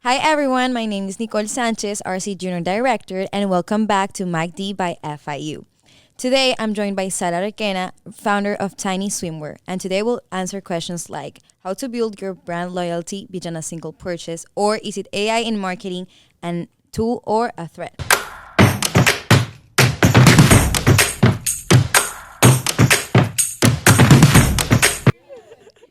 Hi everyone, my name is Nicole Sanchez, RC Junior Director, and welcome back to MacD by FIU. Today I'm joined by Sara Requena, founder of Tinye Swimwear, and today we'll answer questions like how to build your brand loyalty beyond a single purchase, or is it AI in marketing and tool or a threat?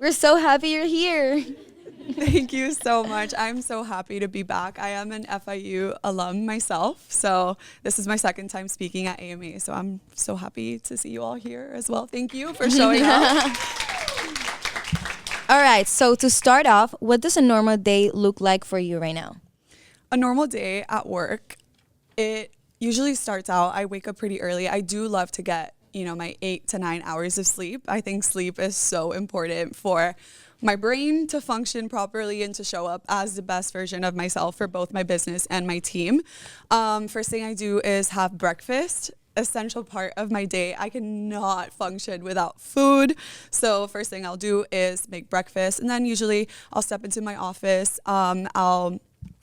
We're so happy you're here. Thank you so much. I'm so happy to be back. I am an FIU alum myself, so this is my second time speaking at AMA, so I'm so happy to see you all here as well. Thank you for showing up. All right, so to start off, what does a normal day look like for you right now? A normal day at work, it usually starts out, I wake up pretty early. I do love to get, my 8 to 9 hours of sleep. I think sleep is so important for my brain to function properly and to show up as the best version of myself for both my business and my team. First thing I do is have breakfast. Essential part of my day. I cannot function without food. So first thing I'll do is make breakfast, and then usually I'll step into my office.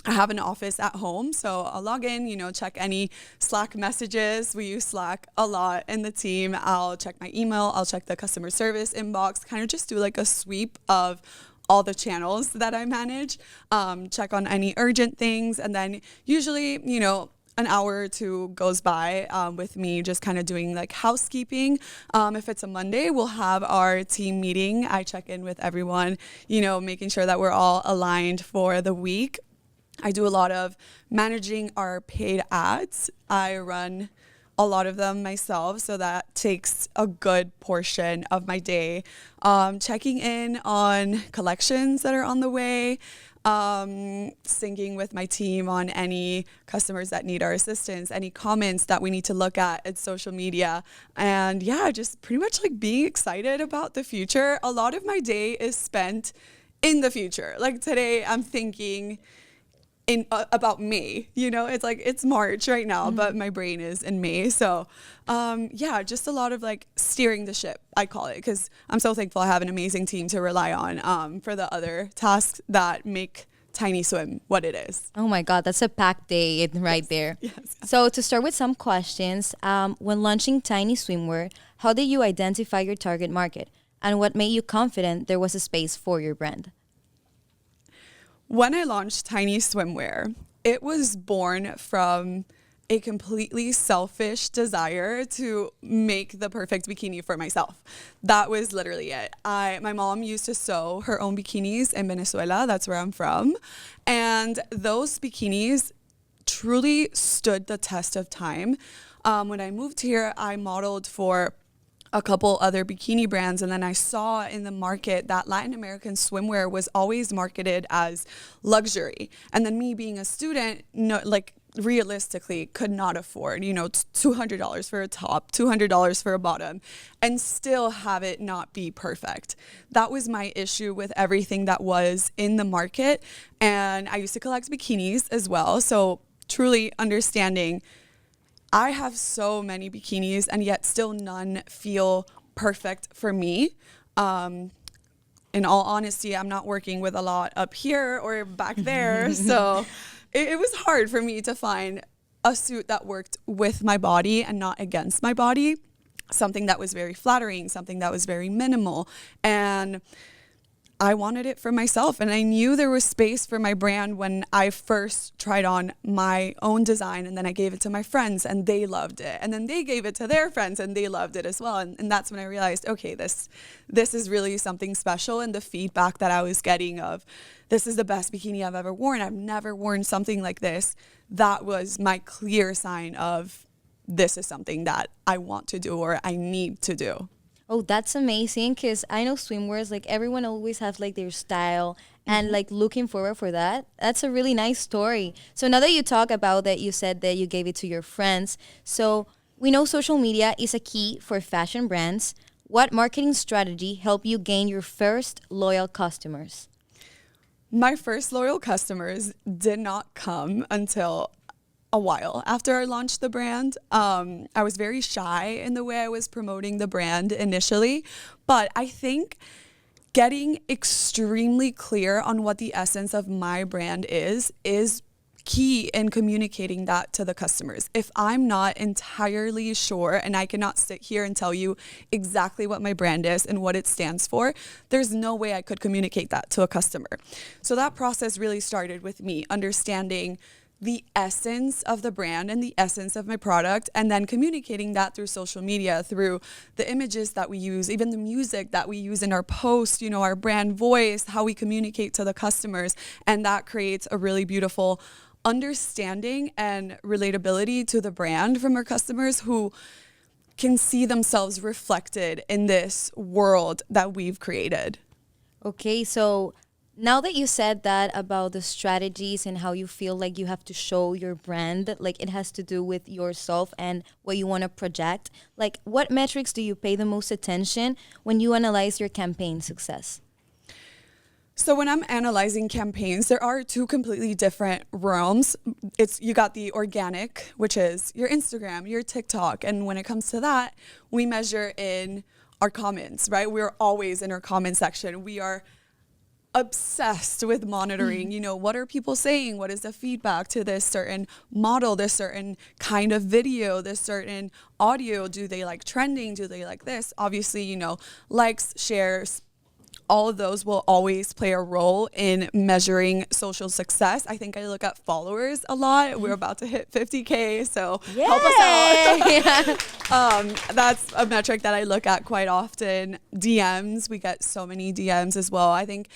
I have an office at home, so I'll log in, check any Slack messages. We use Slack a lot in the team. I'll check my email. I'll check the customer service inbox, kind of just do like a sweep of all the channels that I manage, check on any urgent things. And then usually, an hour or two goes by with me just kind of doing like housekeeping. If it's a Monday, we'll have our team meeting. I check in with everyone, making sure that we're all aligned for the week. I do a lot of managing our paid ads. I run a lot of them myself, so that takes a good portion of my day. Checking in on collections that are on the way, syncing with my team on any customers that need our assistance, any comments that we need to look at social media. And yeah, just pretty much like being excited about the future. A lot of my day is spent in the future. Like today, I'm thinking about May, it's like it's March right now, but my brain is in May. So just a lot of like steering the ship, I call it, because I'm so thankful I have an amazing team to rely on for the other tasks that make Tinye Swim what it is. Oh my God, that's a packed day right there. Yes. So to start with some questions, when launching Tinye Swimwear, how did you identify your target market, and what made you confident there was a space for your brand? When I launched Tinye Swimwear, it was born from a completely selfish desire to make the perfect bikini for myself. That was literally it. My mom used to sew her own bikinis in Venezuela. That's where I'm from. And those bikinis truly stood the test of time. When I moved here, I modeled for a couple other bikini brands, and then I saw in the market that Latin American swimwear was always marketed as luxury. And then me being a student, realistically could not afford, $200 for a top, $200 for a bottom, and still have it not be perfect. That was my issue with everything that was in the market. And I used to collect bikinis as well. So truly understanding I have so many bikinis, and yet still none feel perfect for me. In all honesty, I'm not working with a lot up here or back there. So it was hard for me to find a suit that worked with my body and not against my body. Something that was very flattering, something that was very minimal. And I wanted it for myself, and I knew there was space for my brand when I first tried on my own design, and then I gave it to my friends and they loved it, and then they gave it to their friends and they loved it as well. And that's when I realized, okay, this is really something special. And the feedback that I was getting of, this is the best bikini I've ever worn, I've never worn something like this, that was my clear sign of, this is something that I want to do or I need to do. Oh, that's amazing, because I know swimwears, like everyone always has like their style and like looking forward for that. That's a really nice story. So now that you talk about that, you said that you gave it to your friends. So we know social media is a key for fashion brands. What marketing strategy helped you gain your first loyal customers? My first loyal customers did not come until a while after I launched the brand. I was very shy in the way I was promoting the brand initially, but I think getting extremely clear on what the essence of my brand is key in communicating that to the customers. If I'm not entirely sure and I cannot sit here and tell you exactly what my brand is and what it stands for, there's no way I could communicate that to a customer. So that process really started with me understanding the essence of the brand and the essence of my product, and then communicating that through social media, through the images that we use, even the music that we use in our posts, you know, our brand voice, how we communicate to the customers. And that creates a really beautiful understanding and relatability to the brand from our customers, who can see themselves reflected in this world that we've created. Okay, so now that you said that about the strategies and how you feel like you have to show your brand, like it has to do with yourself and what you want to project, like what metrics do you pay the most attention when you analyze your campaign success? So when I'm analyzing campaigns, there are two completely different realms. You got the organic, which is your Instagram, your TikTok. And when it comes to that, we measure in our comments, right? We're always in our comment section. We are obsessed with monitoring, you know, what are people saying? What is the feedback to this certain model, this certain kind of video, this certain audio? Do they like trending? Do they like this? Obviously, you know, likes, shares, all of those will always play a role in measuring social success. I think I look at followers a lot. We're about to hit 50K, so help us out. That's a metric that I look at quite often. DMs, we get so many DMs as well. I think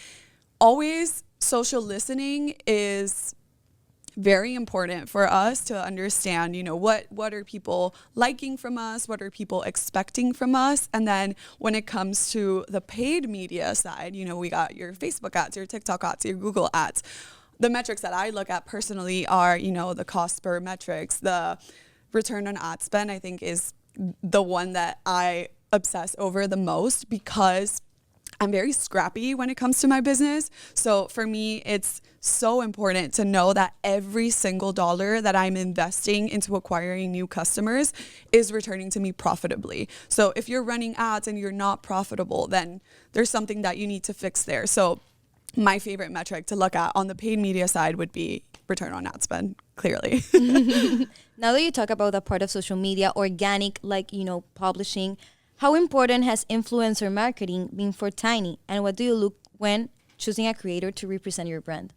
always social listening is very important for us to understand, you know, what are people liking from us? What are people expecting from us? And then when it comes to the paid media side, you know, we got your Facebook ads, your TikTok ads, your Google ads. The metrics that I look at personally are, you know, the cost per metrics, the return on ad spend, I think is the one that I obsess over the most, because I'm very scrappy when it comes to my business. So for me, it's so important to know that every single dollar that I'm investing into acquiring new customers is returning to me profitably. So if you're running ads and you're not profitable, then there's something that you need to fix there. So my favorite metric to look at on the paid media side would be return on ad spend, clearly. Now that you talk about that part of social media, organic, like, you know, publishing, how important has influencer marketing been for Tiny? And what do you look when choosing a creator to represent your brand?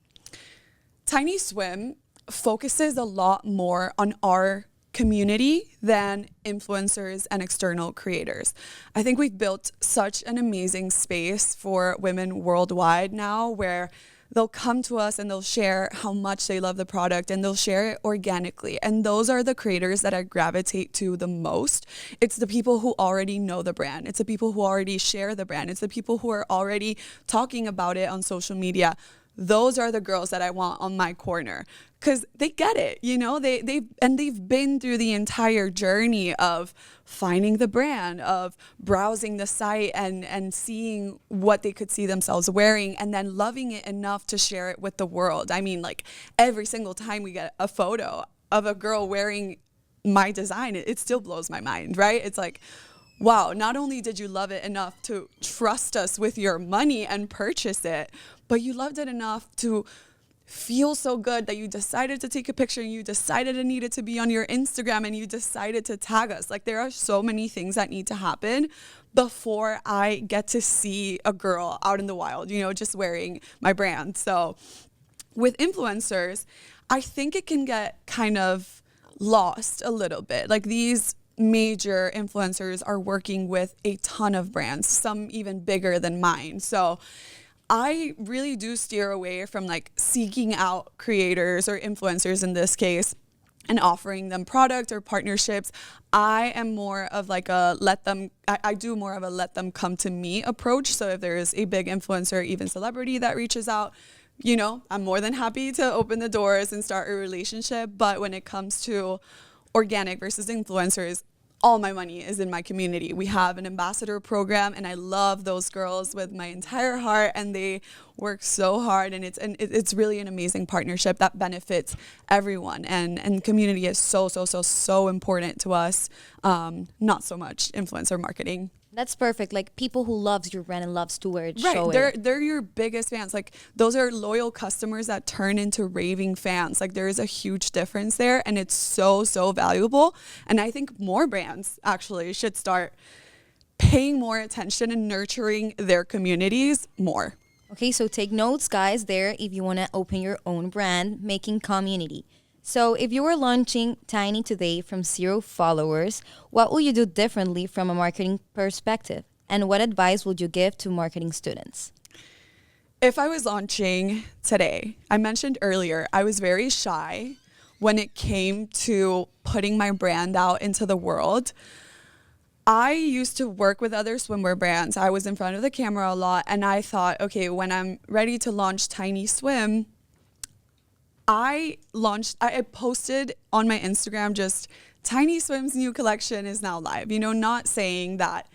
Tinye Swim focuses a lot more on our community than influencers and external creators. I think we've built such an amazing space for women worldwide now, where they'll come to us and they'll share how much they love the product, and they'll share it organically. And those are the creators that I gravitate to the most. It's the people who already know the brand. It's the people who already share the brand. It's the people who are already talking about it on social media. Those are the girls that I want on my corner, because they get it, you know, they've been through the entire journey of finding the brand, of browsing the site and seeing what they could see themselves wearing, and then loving it enough to share it with the world. I mean, like every single time we get a photo of a girl wearing my design, it still blows my mind, right? It's like, wow, not only did you love it enough to trust us with your money and purchase it, but you loved it enough to feel so good that you decided to take a picture, and you decided it needed to be on your Instagram, and you decided to tag us. Like, there are so many things that need to happen before I get to see a girl out in the wild, you know, just wearing my brand. So with influencers, I think it can get kind of lost a little bit. Like, these major influencers are working with a ton of brands, some even bigger than mine. So I really do steer away from like seeking out creators or influencers in this case and offering them product or partnerships. I am more of like I do more of a let them come to me approach. So if there is a big influencer, even celebrity that reaches out, you know, I'm more than happy to open the doors and start a relationship. But when it comes to organic versus influencers, all my money is in my community. We have an ambassador program, and I love those girls with my entire heart, and they work so hard, and it's really an amazing partnership that benefits everyone, and community is so important to us. Not so much influencer marketing. That's perfect. Like people who loves your brand and loves to wear it, Right. show it. They're your biggest fans. Like those are loyal customers that turn into raving fans. Like there is a huge difference there, and it's so, so valuable. And I think more brands actually should start paying more attention and nurturing their communities more. Okay, so take notes, guys, there if you want to open your own brand, making community. So, if you were launching Tiny today from 0 followers, what will you do differently from a marketing perspective? And what advice would you give to marketing students? If I was launching today, I mentioned earlier, I was very shy when it came to putting my brand out into the world. I used to work with other swimwear brands. I was in front of the camera a lot, and I thought, okay, when I'm ready to launch Tinye Swim, I posted on my Instagram just Tinye Swim's new collection is now live. You know, not saying that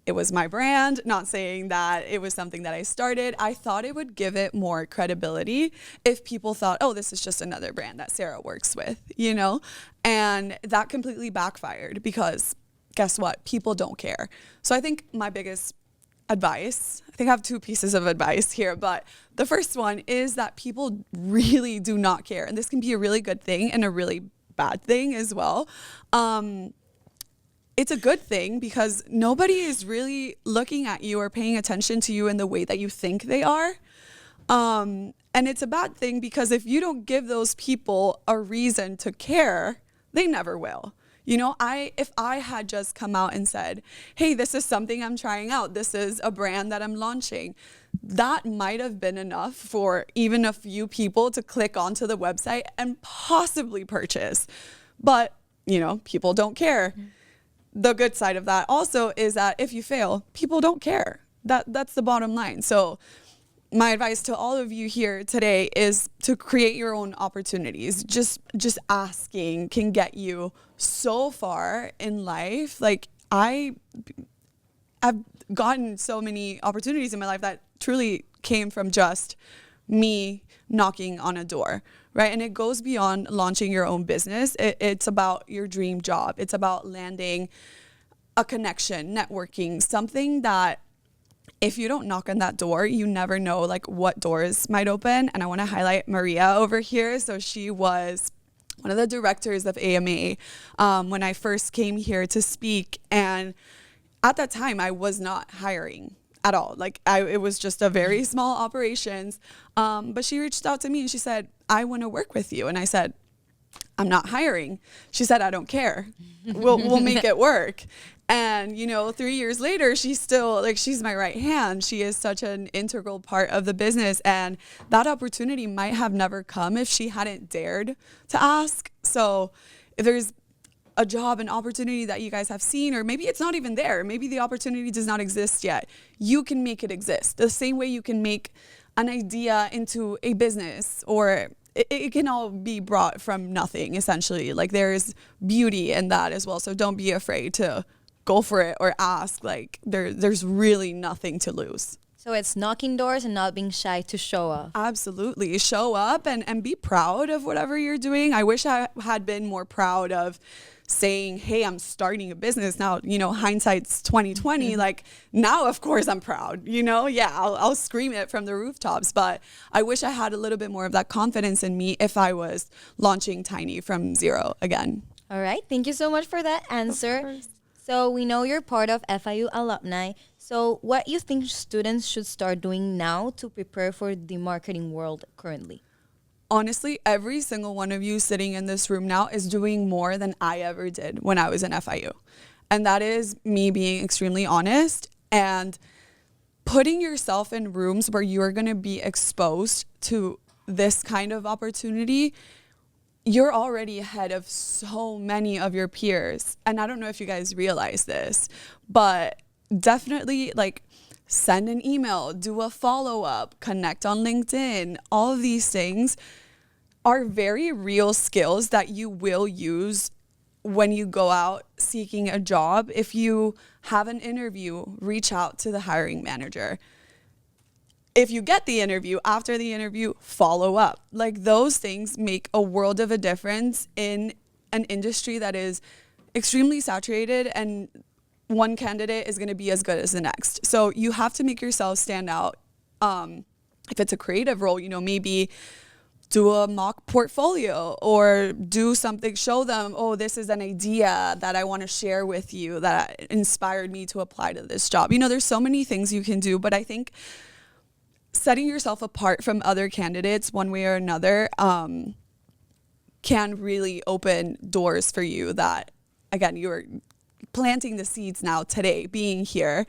it was my brand, not saying that it was something that I started. I thought it would give it more credibility if people thought, oh, this is just another brand that Sara works with, you know? And that completely backfired because guess what? People don't care. So I think my biggest advice, I think I have two pieces of advice here, but the first one is that people really do not care. And this can be a really good thing and a really bad thing as well. It's a good thing because nobody is really looking at you or paying attention to you in the way that you think they are. And it's a bad thing because if you don't give those people a reason to care, they never will. You know, if I had just come out and said, hey, this is something I'm trying out, this is a brand that I'm launching, that might have been enough for even a few people to click onto the website and possibly purchase. But, you know, people don't care. The good side of that also is that if you fail, people don't care. That's the bottom line. So my advice to all of you here today is to create your own opportunities. Just asking can get you so far in life. Like I've gotten so many opportunities in my life that truly came from just me knocking on a door, right? And it goes beyond launching your own business. It's about your dream job. It's about landing a connection, networking, something that if you don't knock on that door, you never know like what doors might open. And I want to highlight Maria over here. So she was one of the directors of AMA when I first came here to speak. And at that time, I was not hiring at all. Like it was just a very small operations. But she reached out to me and she said, I want to work with you. And I said, I'm not hiring. She said, I don't care. We'll make it work. And, you know, 3 years later, she's still like, she's my right hand. She is such an integral part of the business. And that opportunity might have never come if she hadn't dared to ask. So if there's a job, an opportunity that you guys have seen, or maybe it's not even there, maybe the opportunity does not exist yet, you can make it exist. The same way you can make an idea into a business, or it can all be brought from nothing, essentially. Like there's beauty in that as well. So don't be afraid to go for it or ask. Like there's really nothing to lose. So it's knocking doors and not being shy to show up. Absolutely. Show up and be proud of whatever you're doing. I wish I had been more proud of saying, hey, I'm starting a business now. You know, hindsight's 2020. Like now, of course, I'm proud. You know, yeah, I'll scream it from the rooftops. But I wish I had a little bit more of that confidence in me if I was launching Tinye from zero again. All right. Thank you so much for that answer. So we know you're part of FIU alumni. So what you think students should start doing now to prepare for the marketing world currently? Honestly, every single one of you sitting in this room now is doing more than I ever did when I was in FIU. And that is me being extremely honest and putting yourself in rooms where you're going to be exposed to this kind of opportunity. You're already ahead of so many of your peers. And I don't know if you guys realize this, but definitely like send an email, do a follow-up, connect on LinkedIn. All of these things are very real skills that you will use when you go out seeking a job. If you have an interview, reach out to the hiring manager. If you get the interview, after the interview, follow up. Like those things make a world of a difference in an industry that is extremely saturated and one candidate is going to be as good as the next. So you have to make yourself stand out. If it's a creative role, maybe do a mock portfolio or do something, show them, oh, this is an idea that I want to share with you that inspired me to apply to this job. There's so many things you can do, but I think setting yourself apart from other candidates one way or another can really open doors for you that, again, you're planting the seeds now today, being here,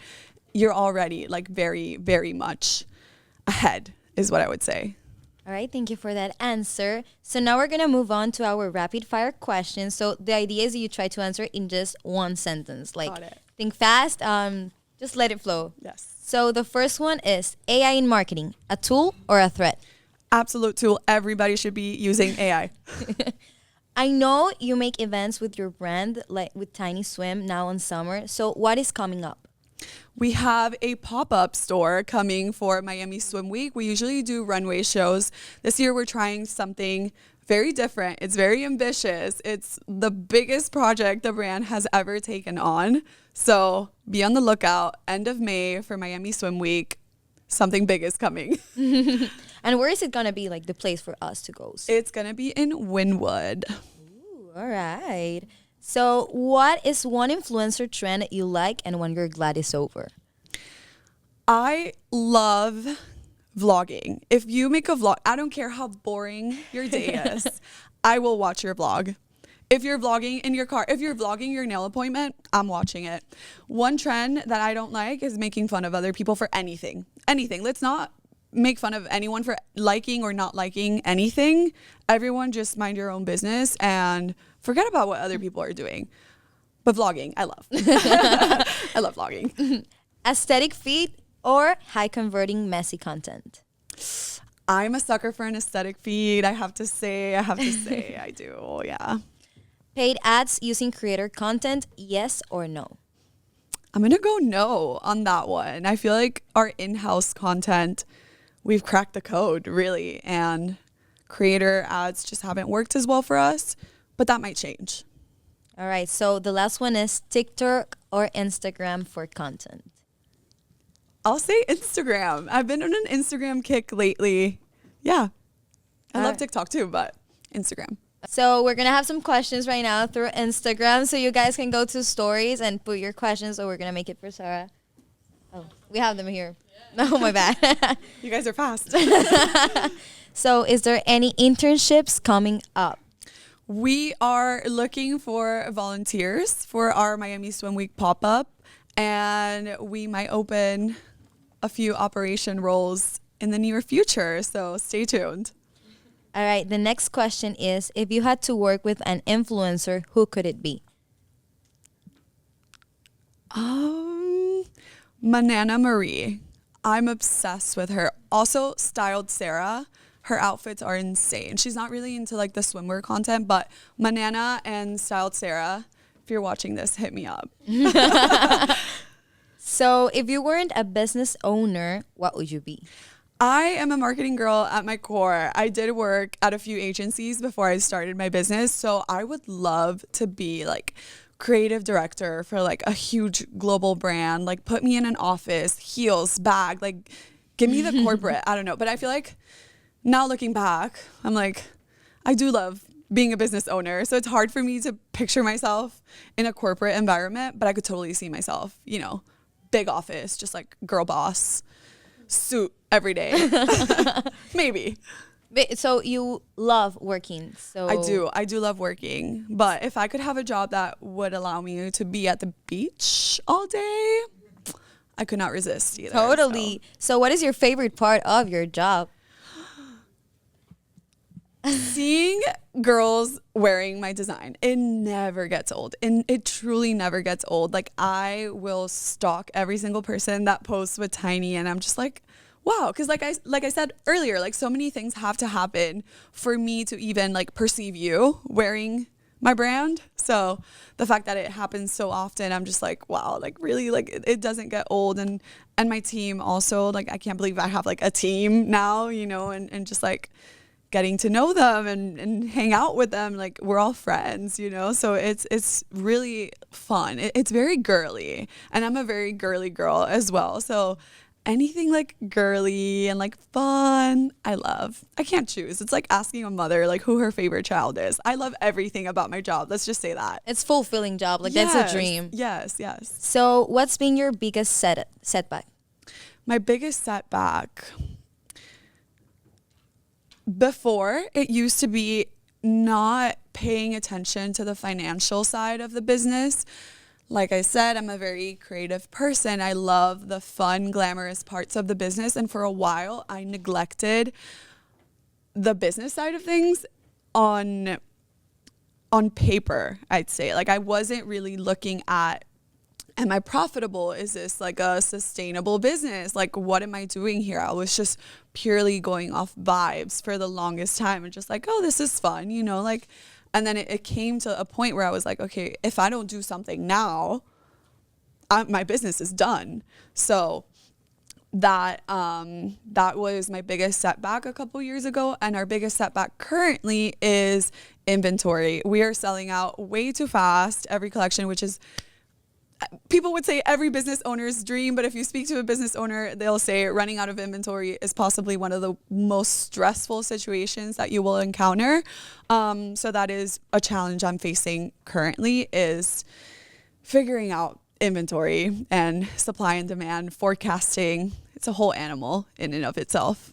you're already like very, very much ahead is what I would say. All right, thank you for that answer. So now we're going to move on to our rapid fire questions. So the idea is you try to answer in just one sentence. Like, think fast, just let it flow. Yes. So the first one is AI in marketing, a tool or a threat? Absolute tool. Everybody should be using AI. I know you make events with your brand, like with Tinye Swim now in summer. So what is coming up? We have a pop-up store coming for Miami Swim Week. We usually do runway shows. This year we're trying something very different. It's very ambitious. It's the biggest project the brand has ever taken on. So be on the lookout. End of May for Miami Swim Week. Something big is coming. And where is it going to be, like the place for us to go? It's going to be in Wynwood. Ooh, all right. So what is one influencer trend that you like and one you're glad is over? I love vlogging. If you make a vlog, I don't care how boring your day is, I will watch your vlog. If you're vlogging in your car, if you're vlogging your nail appointment, I'm watching it. One trend that I don't like is making fun of other people for anything. Anything. Let's not make fun of anyone for liking or not liking anything. Everyone just mind your own business and forget about what other people are doing. But vlogging, I love. I love vlogging. Aesthetic feed or high converting messy content? I'm a sucker for an aesthetic feed. I have to say, I do. Yeah. Paid ads using creator content, yes or no? I'm going to go no on that one. I feel like our in-house content, we've cracked the code really, and creator ads just haven't worked as well for us, but that might change. All right. So the last one is TikTok or Instagram for content? I'll say Instagram. I've been on an Instagram kick lately. Yeah. I love TikTok too, but Instagram. So we're going to have some questions right now through Instagram. So you guys can go to stories and put your questions. So we're going to make it for Sara. Oh, we have them here. No, my bad. You guys are fast. So is there any internships coming up? We are looking for volunteers for our Miami Swim Week pop-up. And we might open a few operation roles in the near future. So stay tuned. All right. The next question is, if you had to work with an influencer, who could it be? Manana Marie. I'm obsessed with her. Also, Styled Sara. Her outfits are insane. She's not really into like the swimwear content, but Manana and Styled Sara, if you're watching this, hit me up. So if you weren't a business owner, what would you be? I am a marketing girl at my core. I did work at a few agencies before I started my business. So I would love to be like creative director for like a huge global brand. Like put me in an office, heels, bag, like give me the corporate. I don't know. But I feel like now looking back, I'm like, I do love being a business owner. So it's hard for me to picture myself in a corporate environment, but I could totally see myself, big office, just like girl boss, suit every day. Maybe. So you love working. So I do love working. But if I could have a job that would allow me to be at the beach all day, I could not resist either. Totally. So what is your favorite part of your job? Seeing girls wearing my design, it never gets old. And it truly never gets old. Like I will stalk every single person that posts with Tinye, and I'm just like, wow. Because like I said earlier, like so many things have to happen for me to even like perceive you wearing my brand. So the fact that it happens so often, I'm just like, wow, like really, like it doesn't get old. And my team also, like I can't believe I have like a team now, and just like getting to know them and hang out with them. Like we're all friends, you know? So it's really fun. It's very girly, and I'm a very girly girl as well. So anything like girly and like fun, I love. I can't choose. It's like asking a mother like who her favorite child is. I love everything about my job. Let's just say that. It's fulfilling job. Like Yes, that's a dream. Yes, yes. So what's been your biggest setback? My biggest setback before, it used to be not paying attention to the financial side of the business. Like I said, I'm a very creative person. I love the fun, glamorous parts of the business. And for a while, I neglected the business side of things on paper, I'd say. Like I wasn't really looking at, am I profitable? Is this like a sustainable business? Like, what am I doing here? I was just purely going off vibes for the longest time and just like, oh, this is fun, you know, like, and then it came to a point where I was like, okay, if I don't do something now, my business is done. So that was my biggest setback a couple years ago. And our biggest setback currently is inventory. We are selling out way too fast every collection, which is, people would say every business owner's dream, but if you speak to a business owner, they'll say running out of inventory is possibly one of the most stressful situations that you will encounter. So that is a challenge I'm facing currently, is figuring out inventory and supply and demand, forecasting. It's a whole animal in and of itself.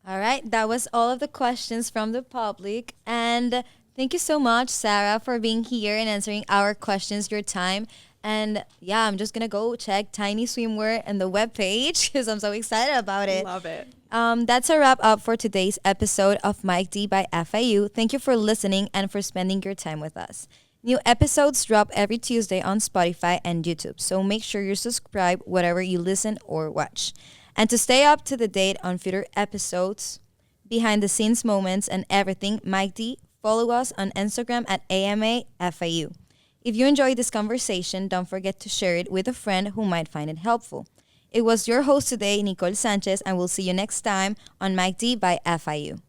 All right, that was all of the questions from the public. And thank you so much, Sara, for being here and answering our questions, your time. And yeah, I'm just going to go check Tinye Swimwear and the webpage because I'm so excited about it. Love it. That's a wrap up for today's episode of Mike D by FIU. Thank you for listening and for spending your time with us. New episodes drop every Tuesday on Spotify and YouTube, so make sure you subscribe wherever you listen or watch. And to stay up to the date on future episodes, behind the scenes moments, and everything Mike D, follow us on Instagram at AMAFIU. If you enjoyed this conversation, don't forget to share it with a friend who might find it helpful. It was your host today, Nicole Sanchez, and we'll see you next time on Mike D by FIU.